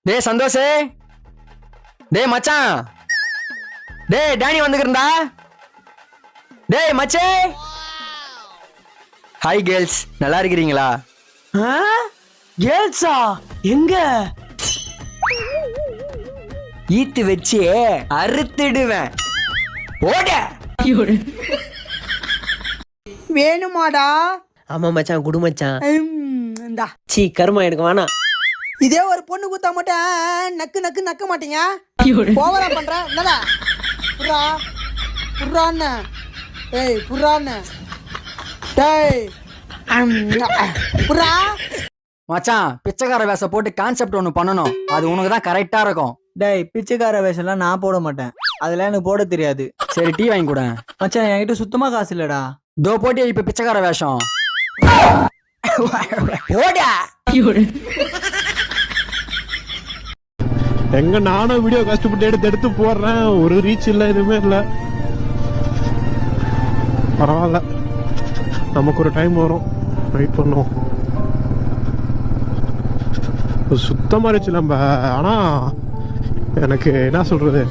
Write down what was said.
டேய் சந்தோஷ், டேய் மச்சான், டேய் டேனி வந்துக்கிறா. டேய் மச்சே. ஹாய் கேர்ள்ஸ், நல்லா இருக்கிறீங்களா? கேர்ள்ஸா? எங்க? ஈத்து வச்சு அறுத்துடுவேன். ஓட வேணுமாடா? ஆமா மச்சான், குடு மச்சான். இந்தா. சீ கருமா, எனக்கு வேணாம். இதே ஒரு பொண்ணு குத்தா மட்டும் நக்கு நக்கு நக்க மாட்டீங்க. ஓவரா பண்ற. என்னடா புறா புறான்னு? ஏய் புறான்னு. டேய் புறா. மச்சான், பிச்சைக்கார வேஷம் போட்டு கான்செப்ட் ஒன்று பண்ணணும். அது உனக்கு தான் கரெக்டா இருக்கும். டேய் பிச்சைக்கார வேஷம்லாம் நான் போட மாட்டேன், அதெல்லாம் எனக்கு போட தெரியாது. சரி, டீ வாங்கி கூட. மச்சான் என்கிட்ட சுத்தமா காசு இல்லடா. தோ போட்டியா இப்ப பிச்சைக்கார வேஷம். ஓடா. எங்க நானும் வீடியோ கஷ்டப்பட்டு எடுத்து போடுறேன், ஒரு ரீச் இல்ல, எதுவுமே இல்ல. பரவாயில்ல, நமக்கு ஒரு டைம் வரும், வெயிட் பண்ணுவோம். சுத்தமா இருந்துச்சு நம்ம. ஆனா எனக்கு என்ன சொல்றது,